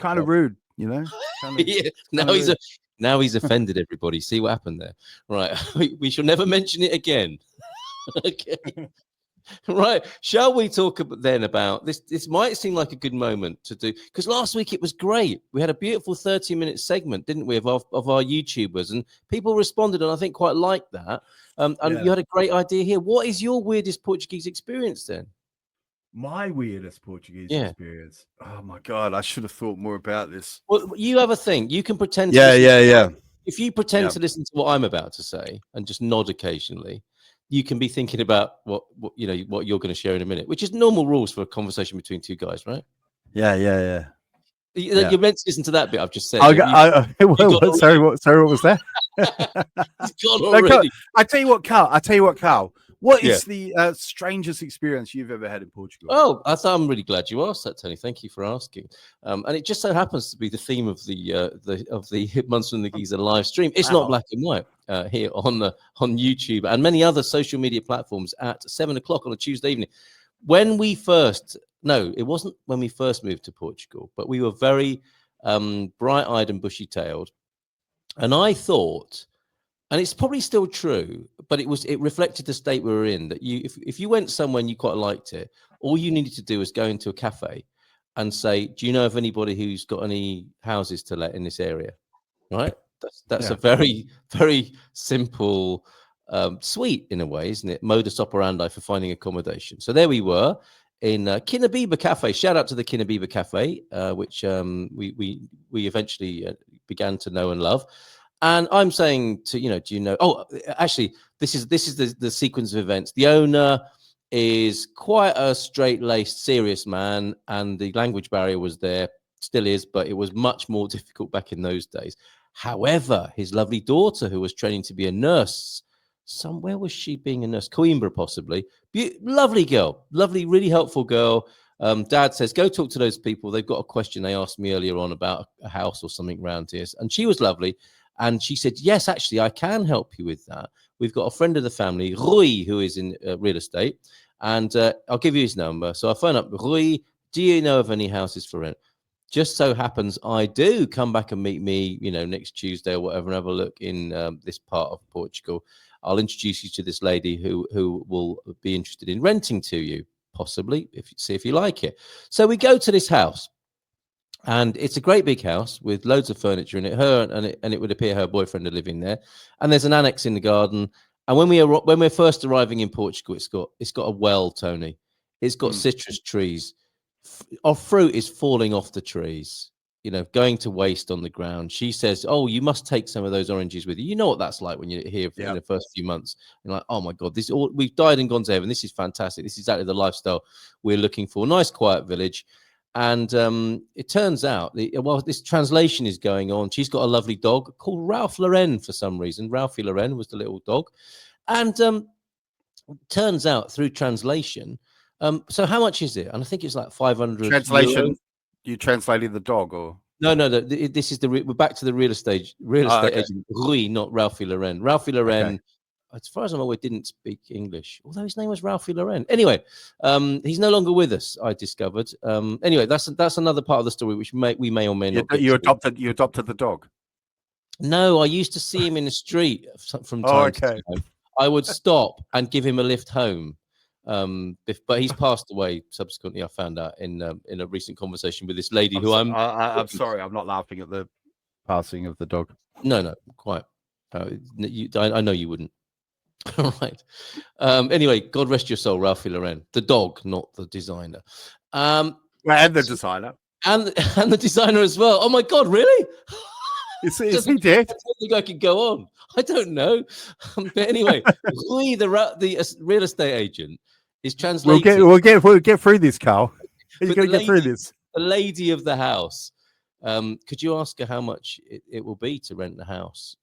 kind of rude, you know. Kind of, Yeah. rude. Now he's offended everybody. See what happened there, right? We shall never mention it again. Okay. Right. Shall we talk then about this? This might seem like a good moment to do, because last week it was great. We had a beautiful 30-minute segment, didn't we, of our YouTubers, and people responded, and I think quite liked that. And you had a great idea here. What is your weirdest Portuguese experience then? My weirdest Portuguese experience. Oh my God, I should have thought more about this. Well, you have a thing. You can pretend. Yeah. If you pretend to listen to what I'm about to say and just nod occasionally, you can be thinking about what you're going to share in a minute, which is normal rules for a conversation between two guys, right? Yeah. You're meant to listen to that bit I've just said. Sorry, what was that? It's gone already. I tell you what, Carl. What is the strangest experience you've ever had in Portugal? Oh, I'm really glad you asked that, Tony. Thank you for asking. And it just so happens to be the theme of the Munson The Geeza live stream. It's not black and white here on YouTube and many other social media platforms at 7:00 on a Tuesday evening. It wasn't when we first moved to Portugal, but we were very bright-eyed and bushy-tailed, and I thought. And it's probably still true, but it reflected the state we were in, that if you went somewhere and you quite liked it, all you needed to do was go into a cafe and say, do you know of anybody who's got any houses to let in this area? Right? That's a very, very simple, sweet in a way, isn't it? Modus operandi for finding accommodation. So there we were in Kinabiba Cafe. Shout out to the Kinabiba Cafe, which we eventually began to know and love. And I'm saying do you know? Oh, actually, this is the sequence of events. The owner is quite a straight-laced, serious man, and the language barrier was there, still is, but it was much more difficult back in those days. However, his lovely daughter, who was training to be a nurse, where was she being a nurse? Coimbra, possibly. Lovely girl, lovely, really helpful girl. Dad says, go talk to those people. They've got a question they asked me earlier on about a house or something around here. And she was lovely. And she said, yes, actually, I can help you with that. We've got a friend of the family, Rui, who is in real estate. And I'll give you his number. So I phone up, Rui, do you know of any houses for rent? Just so happens I do. Come back and meet me, next Tuesday or whatever, and have a look in this part of Portugal. I'll introduce you to this lady who will be interested in renting to you, possibly, see if you like it. So we go to this house. And it's a great big house with loads of furniture in it. And it would appear her boyfriend are living there. And there's an annex in the garden. And when we're first arriving in Portugal, it's got a well, Tony. It's got citrus trees. Our fruit is falling off the trees, going to waste on the ground. She says, "Oh, you must take some of those oranges with you." You know what that's like when you're here in the first few months. You're like, "Oh my God, we've died and gone to heaven. This is fantastic. This is exactly the lifestyle we're looking for. Nice, quiet village." And it turns out, while this translation is going on, she's got a lovely dog called Ralph Lauren for some reason. Ralphie Lauren was the little dog. And turns out through translation, so how much is it? And I think it's like 500 Translation, euros. You translated the dog, or? No, this is we're back to the real estate agent, Rui, not Ralphie Lauren. Ralphie Lauren, as far as I'm aware, didn't speak English, although his name was Ralphie Lauren. Anyway, he's no longer with us, I discovered. Anyway, that's another part of the story which we may or may not. You adopted the dog? No, I used to see him in the street from time to time. I would stop and give him a lift home. But he's passed away subsequently. I found out in a recent conversation with this lady I'm sorry, I'm not laughing at the passing of the dog. No, quite. I know you wouldn't. All right. Anyway, God rest your soul, Ralphie Lauren, the dog, not the designer. And the designer, and the designer as well. Oh my God, really? Is he dead? I don't think I could go on. I don't know. But anyway, Rui, the real estate agent, is translating. We'll get through this, Carl. You're going to get through this. The lady of the house. Could you ask her how much it will be to rent the house?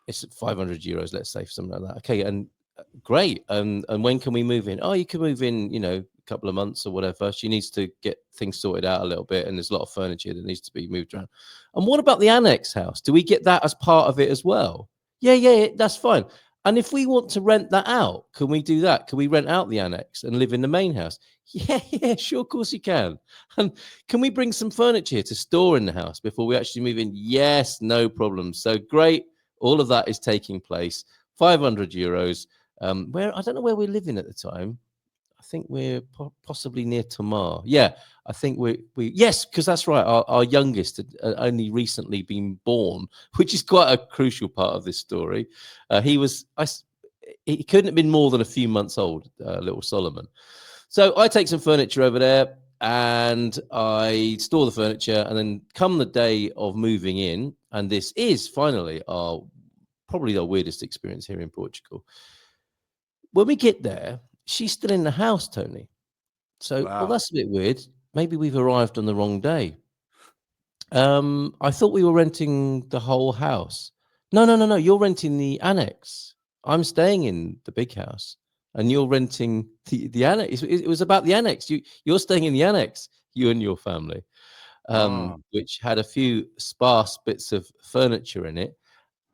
It's 500 euros, let's say, for something like that. Okay, and great. And when can we move in? Oh, you can move in, a couple of months or whatever. She needs to get things sorted out a little bit, and there's a lot of furniture that needs to be moved around. And what about the annex house? Do we get that as part of it as well? Yeah, that's fine. And if we want to rent that out, can we do that? Can we rent out the annex and live in the main house? Yeah, sure, of course you can. And can we bring some furniture to store in the house before we actually move in? Yes, no problem. So great. All of that is taking place. €500. Where I don't know where we're living at the time. I think we're possibly near Tamar. Yeah, I think we yes, because that's right. Our youngest had only recently been born, which is quite a crucial part of this story. He couldn't have been more than a few months old, little Solomon. So I take some furniture over there and I store the furniture, and then come the day of moving in, and this is finally probably our weirdest experience here in Portugal. When we get there, she's still in the house, Tony. So, well, Wow. that's a bit weird. Maybe we've arrived on the wrong day. I thought we were renting the whole house. No. You're renting the annex. I'm staying in the big house, and you're renting the annex. It was about the annex. You're staying in the annex, you and your family, Oh, which had a few sparse bits of furniture in it.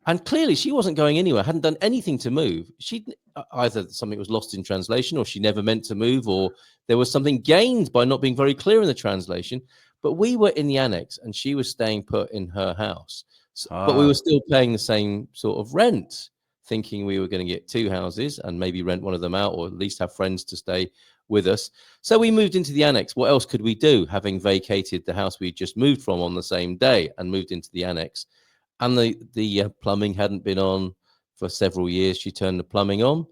And clearly, she wasn't going anywhere, hadn't done anything to move. She either something was lost in translation, or she never meant to move, or there was something gained by not being very clear in the translation. But we were in the annex, and she was staying put in her house. But we were still paying the same sort of rent, thinking we were going to get two houses and maybe rent one of them out, or at least have friends to stay with us. So we moved into the annex. What else could we do, having vacated the house we just moved from on the same day and moved into the annex? And the plumbing hadn't been on for several years. She turned the plumbing on,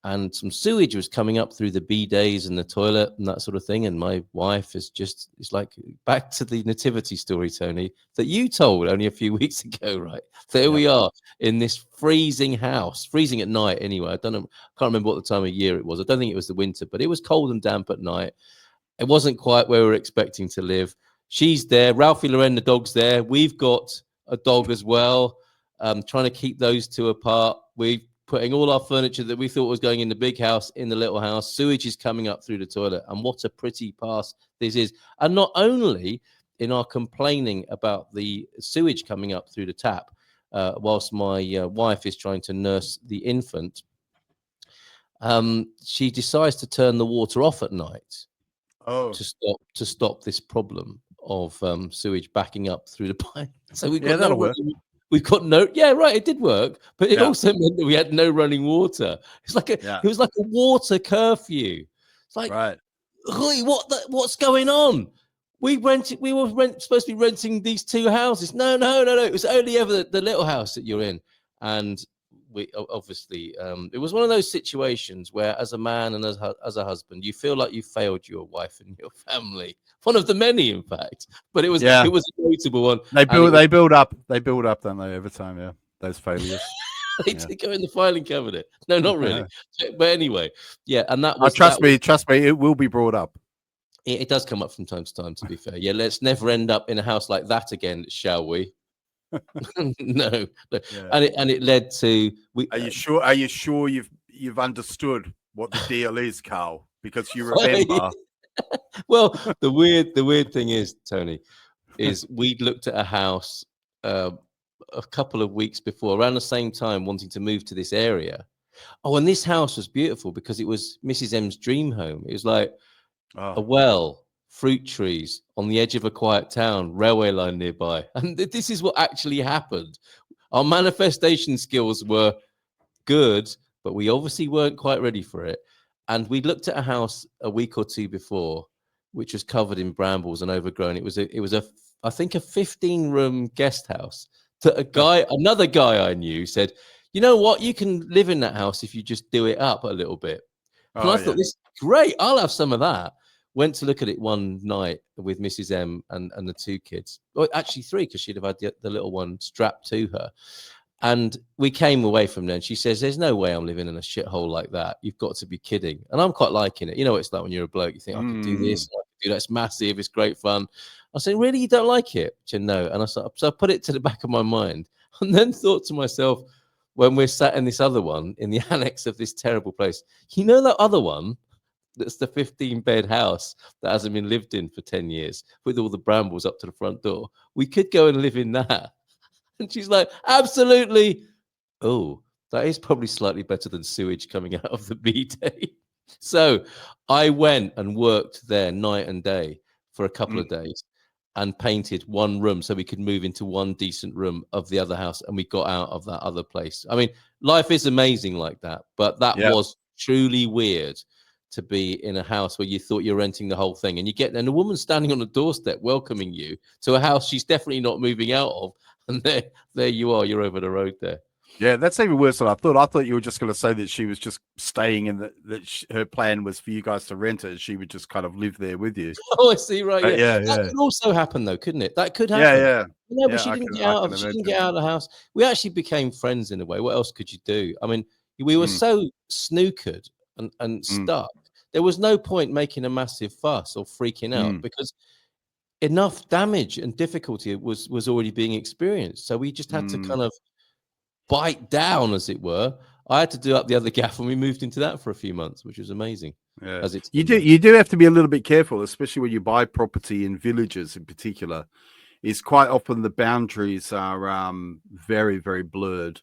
and some sewage was coming up through the bidets and the toilet and that sort of thing. And my wife it's like back to the nativity story, Tony, that you told only a few weeks ago, right? There we are in this freezing house, freezing at night anyway. I can't remember what the time of year it was. I don't think it was the winter, but it was cold and damp at night. It wasn't quite where we were expecting to live. She's there. Ralphie Loren, the dog's there. We've got a dog as well, trying to keep those two apart. We're putting all our furniture that we thought was going in the big house in the little house. Sewage is coming up through the toilet, and what a pretty pass this is. And not only in our complaining about the sewage coming up through the tap, whilst my wife is trying to nurse the infant, she decides to turn the water off at night to stop this problem of sewage backing up through the pipe. So we've got yeah, right, it did work, but it also meant that we had no running water. It's like it was like a water curfew. It's like, right. What's going on? We were supposed to be renting these two houses. No. It was only ever the little house that you're in. And we obviously it was one of those situations where, as a man and as a husband, you feel like you failed your wife and your family. One of the many, in fact. But it was a notable one. They build up, don't they, over time? Yeah, those failures. They did go in the filing cabinet. No, not really. But anyway, yeah, and that was trust me, it will be brought up. It does come up from time to time, to be fair. Yeah, let's never end up in a house like that again, shall we? No. Yeah. And it led to. Are you sure you've understood what the deal is, Carl? Because you remember. Well, the weird thing is, Tony, is we'd looked at a house a couple of weeks before, around the same time, wanting to move to this area. Oh, and this house was beautiful because it was Mrs. M's dream home. It was like a well, fruit trees on the edge of a quiet town, railway line nearby. And this is what actually happened. Our manifestation skills were good, but we obviously weren't quite ready for it. And we looked at a house a week or two before, which was covered in brambles and overgrown. It was I think a 15-room guest house that another guy I knew said, you know what, you can live in that house if you just do it up a little bit. And I thought, this is great. I'll have some of that. Went to look at it one night with Mrs. M and the two kids. Well, actually three, because she'd have had the little one strapped to her. And we came away from there, and she says, there's no way I'm living in a shithole like that. You've got to be kidding. And I'm quite liking it. You know what it's like when you're a bloke. You think, I could do this, I could do that. It's massive. It's great fun. I said, really, you don't like it? She said, no. And so I put it to the back of my mind, and then thought to myself, when we're sat in this other one, in the annex of this terrible place, you know that other one? That's the 15-bed house that hasn't been lived in for 10 years with all the brambles up to the front door. We could go and live in that. And she's like, absolutely. Oh, That is probably slightly better than sewage coming out of the bidet. So I went and worked there night and day for a couple of days and painted one room so we could move into one decent room of the other house, and we got out of that other place. I mean, life is amazing like that, but that was truly weird to be in a house where you thought you're renting the whole thing, and and a woman standing on the doorstep welcoming you to a house she's definitely not moving out of, and there you are, you're over the road there. Yeah, that's even worse than I thought. I thought you were just going to say that she was just staying in her plan was for you guys to rent it, and she would just kind of live there with you. Oh, I see. Right. Yeah. That could also happen, though, couldn't it? That could happen. Yeah. No, but she didn't get out of. She didn't get out of the house. We actually became friends in a way. What else could you do? I mean, we were so snookered and stuck. There was no point making a massive fuss or freaking out because enough damage and difficulty was already being experienced. So we just had to kind of bite down, as it were. I had to do up the other gaff, and we moved into that for a few months, which was amazing. Yeah, you do have to be a little bit careful, especially when you buy property in villages in particular. Is quite often the boundaries are very, very blurred.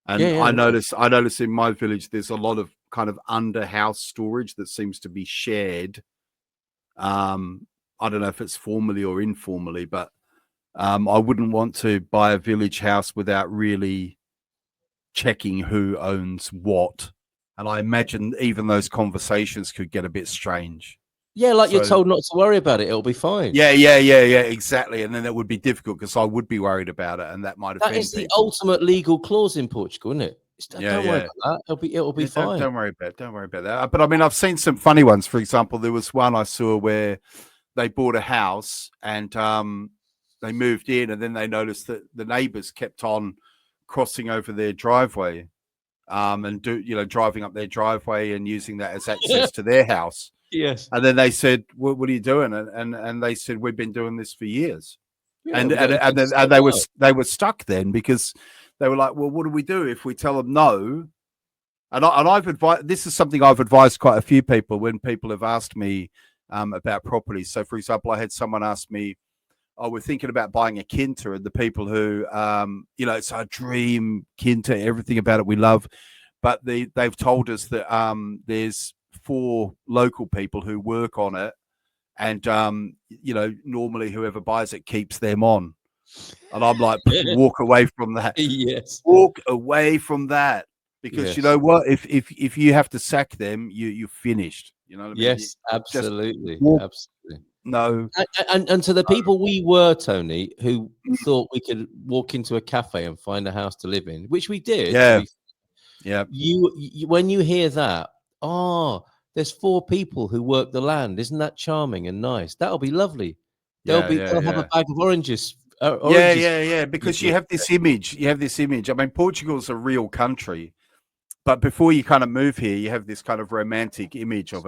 And I notice in my village there's a lot of kind of under house storage that seems to be shared. I don't know if it's formally or informally, but I wouldn't want to buy a village house without really checking who owns what. And I imagine even those conversations could get a bit strange. Yeah, like you're told not to worry about it. It'll be fine. Yeah, exactly. And then that would be difficult because I would be worried about it, and that might offend That is the people. ultimate legal clause in Portugal, isn't it? Don't worry about that. It'll be fine. Don't worry about that. But I mean, I've seen some funny ones. For example, there was one I saw where they bought a house and they moved in, and then they noticed that the neighbors kept on crossing over their driveway and driving up their driveway and using that as access to their house. Yes. And then they said, what are you doing? And they said, we've been doing this for years. Yeah, and they were stuck then because they were like, well, what do we do if we tell them no? And I've advised, this is something I've advised quite a few people when people have asked me about properties. So for example, I had someone ask me, oh, we're thinking about buying a Quinta, and the people who, it's our dream Quinta, everything about it we love. But they've told us that there's 4 local people who work on it. And, normally whoever buys it keeps them on. And I'm like, walk away from that. Yes. Walk away from that. Because you know what? If you have to sack them, you're finished. You know what I mean? Yes, absolutely. Absolutely. No. And to the people we were, Tony, who thought we could walk into a cafe and find a house to live in, which we did. Yeah. You when you hear that, there's 4 people who work the land. Isn't that charming and nice? That'll be lovely. They'll have a bag of oranges. Because you have this image. I mean, Portugal's a real country, but before you kind of move here, you have this kind of romantic image of it.